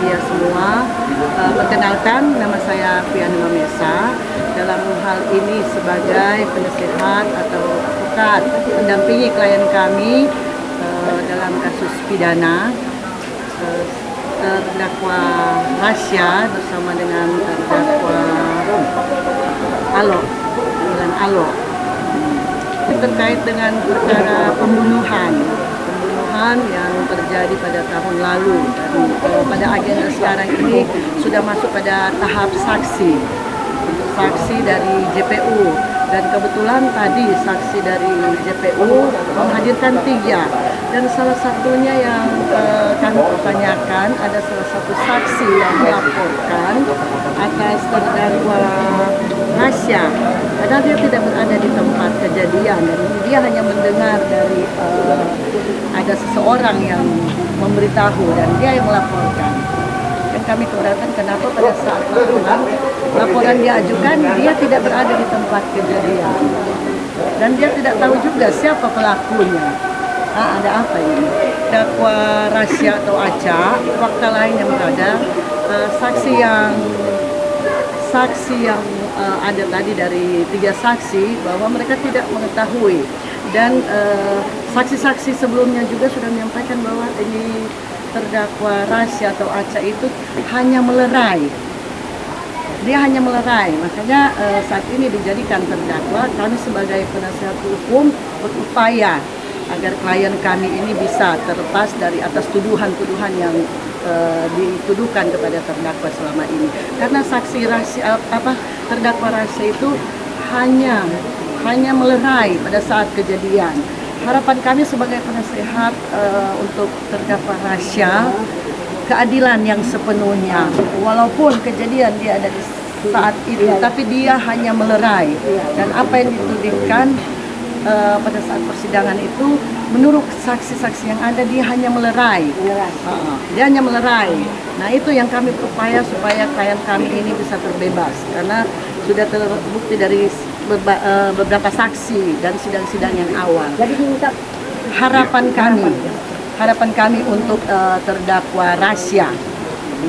media semua. Perkenalkan, nama saya Fiana Mamesa. Dalam hal ini sebagai penasehat atau advokat mendampingi klien kami dalam kasus pidana terdakwa Rasya bersama dengan terdakwa Alo. Terkait dengan perkara pembunuhan yang terjadi pada tahun lalu, dan pada agenda sekarang ini sudah masuk pada tahap saksi dari JPU, dan kebetulan tadi saksi dari JPU menghadirkan 3, dan salah satunya yang kami pertanyakan ada salah satu saksi yang melaporkan atas terdakwa Rasya, padahal dia tidak berada di tempat kejadian, dan dia hanya mendengar dari ada seseorang yang memberitahu dan dia yang melaporkan. Dan kami keberatan kenapa pada saat laporan diajukan dia tidak berada di tempat kejadian, dan dia tidak tahu juga siapa pelakunya. Ada apa ini? Dakwa Rasya atau Aca, fakta lain yang berada, saksi yang ada tadi dari 3 saksi bahwa mereka tidak mengetahui, dan saksi-saksi sebelumnya juga sudah menyampaikan bahwa ini terdakwa Rasya atau Aca itu hanya melerai. Dia hanya melerai, makanya saat ini dijadikan terdakwa. Kami sebagai penasihat hukum berupaya agar klien kami ini bisa terlepas dari atas tuduhan-tuduhan yang dituduhkan kepada terdakwa selama ini. Karena saksi terdakwa Rasya itu hanya melerai pada saat kejadian. Harapan kami sebagai penasehat untuk terdakwa Rasya, keadilan yang sepenuhnya. Walaupun kejadian dia ada di saat itu, tapi dia hanya melerai. Dan apa yang ditudingkan pada saat persidangan itu, menurut saksi-saksi yang ada, dia hanya melerai. Dia hanya melerai. Nah, itu yang kami berupaya supaya klien kami ini bisa terbebas, karena sudah terbukti dari beberapa saksi dan sidang-sidang yang awal. Jadi harapan kami untuk terdakwa Rasya.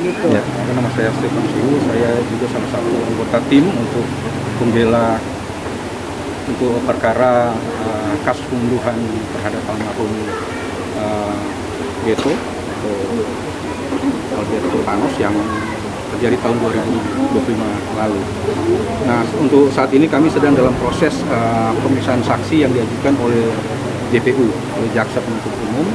Begitu. Ya, nama saya Stefan Siu, saya juga salah satu anggota tim untuk pembela untuk perkara kasus pembunuhan terhadap almarhum Beto atau Alberto Thanos yang terjadi tahun 2025 lalu. Nah, untuk saat ini kami sedang dalam proses pemeriksaan saksi yang diajukan oleh JPU, oleh Jaksa Penuntut Umum.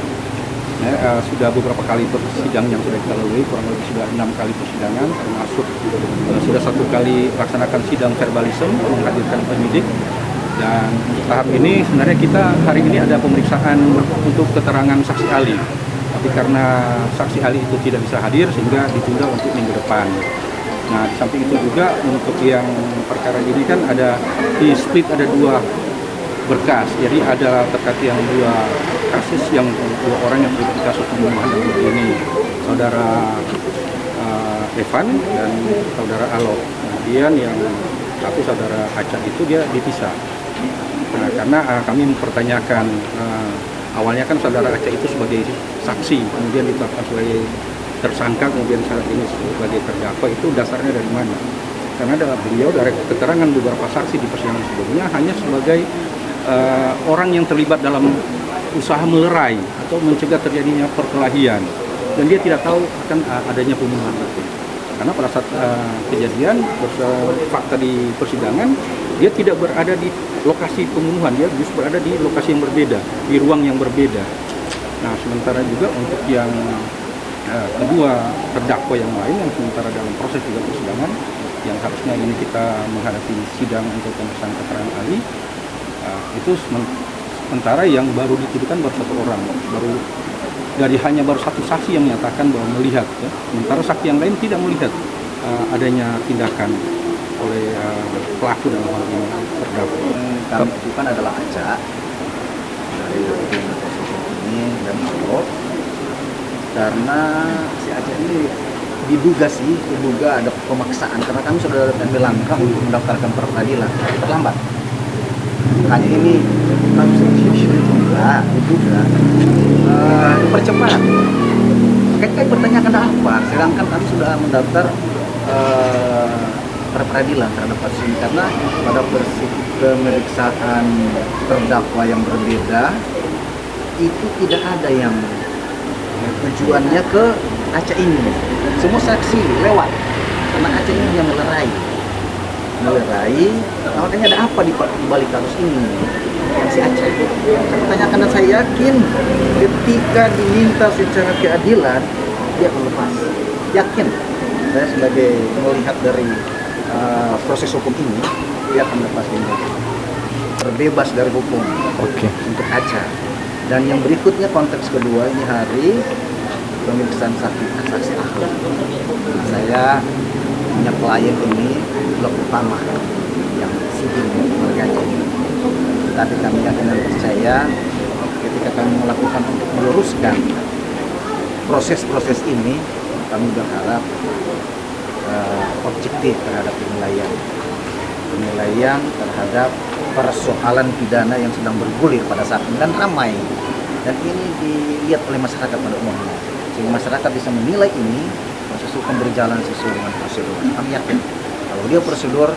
Sudah beberapa kali persidangan yang sudah kita lalui, kurang lebih sudah 6 kali persidangan, termasuk sudah 1 kali laksanakan sidang verbalisme menghadirkan penyidik. Dan untuk tahap ini sebenarnya kita hari ini ada pemeriksaan untuk keterangan saksi ahli, tapi karena saksi ahli itu tidak bisa hadir sehingga ditunda untuk minggu depan. Nah, di samping itu juga untuk yang perkara ini kan ada di split, ada 2 berkas, jadi ada terkait yang 2 kasus, yang 2 orang yang terlibat kasus pembunuhan ini, saudara Evan dan saudara Alok. Kemudian yang satu saudara Aca itu dia dipisah. Nah, karena kami mempertanyakan awalnya kan saudara Aca itu sebagai saksi, kemudian ditetapkan sebagai tersangka, kemudian saat ini sebagai terdakwa, itu dasarnya dari mana? Karena beliau dari keterangan beberapa saksi di persidangan sebelumnya hanya sebagai orang yang terlibat dalam usaha melerai atau mencegah terjadinya perkelahian, dan dia tidak tahu akan adanya pembunuhan itu. Karena pada saat kejadian, fakta di persidangan, dia tidak berada di lokasi pembunuhan, dia justru berada di lokasi yang berbeda, di ruang yang berbeda. Nah, sementara juga untuk yang kedua terdakwa yang lain yang sementara dalam proses juga persidangan, yang harusnya ini kita menghadapi sidang untuk pemeriksaan keterangan ahli, itu sementara yang baru dituduhkan baru 1 orang, baru satu saksi yang menyatakan bahwa melihat, ya. Sementara saksi yang lain tidak melihat adanya tindakan oleh pelaku dalam hal ini terdakwa. Kami tujukan adalah Aca dari tim ini dan Alok, karena si Aca ini diduga ada pemaksaan, karena kami sudah ambil langkah untuk mendaftarkan peradilan terlambat. Hanya ini kami diduga dipercepat. kami pertanyakan apa, sedangkan kami sudah mendaftar pra peradilan terhadap kasus ini karena pada pemeriksaan terdakwa yang berbeda itu tidak ada yang tujuannya ke Aca ini. Semua saksi lewat karena Aca ini hanya melerai. Nah, makanya ada apa di balik kasus ini? Si Aca. Saya pertanyakan dan saya yakin ketika diminta secara keadilan dia akan lepas. Yakin. Saya sebagai melihat dari proses hukum ini dia akan lepas ini. Terbebas dari hukum. Oke. Untuk Aca. Dan yang berikutnya konteks kedua ini hari pemeriksaan saksi ahli. Saya punya klien ini blok utama yang sipil keluarganya. Tapi kami yakin dan percaya ketika kami melakukan untuk meluruskan proses-proses ini, kami berharap objektif terhadap penilaian terhadap persoalan pidana yang sedang bergulir pada saat ini dan ramai. Dan ini dilihat oleh masyarakat pada umumnya. Sehingga masyarakat bisa menilai ini proses hukum berjalan sesuai dengan prosedur. Kami yakin kalau dia prosedur,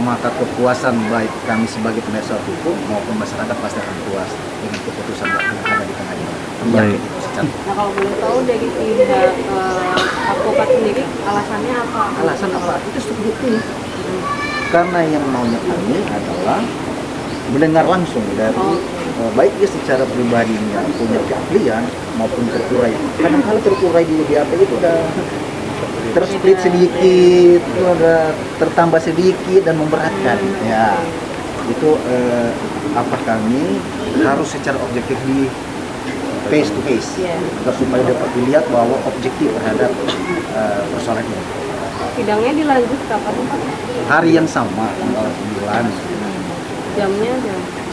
maka kepuasan baik kami sebagai penasihat hukum maupun masyarakat pasti akan puas dengan keputusan yang ada di pengadilan. Kami yakin itu secara. Nah, kalau boleh tahu dari pihak advokat sendiri alasannya apa? Alasan apa? Itu subjektif. Karena yang maunya kami adalah mendengar langsung dari baik dia secara pribadinya punya keahlian maupun terkurai. Kadang-kadang terkurai di BAP itu udah tersplit sedikit, itu udah tertambah sedikit dan memberatkan. Ya, itu apa kami harus secara objektif di face to face, supaya dapat dilihat bahwa objektif terhadap persoalan ini. Sidangnya dilanjut kapan Pak? Hari yang sama, tanggal 9. Jamnya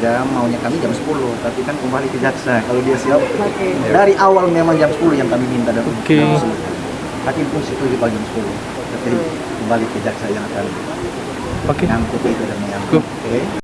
Jam maunya kami jam 10, tapi kan kembali ke jaksa. Kalau dia siap, Oke. dari awal memang jam 10 yang kami minta dan Oke. hakim pun setuju pagi jam 10. Tapi kembali ke jaksa yang akan Oke. mengangkut itu dan mengangkut. Cukup. Oke.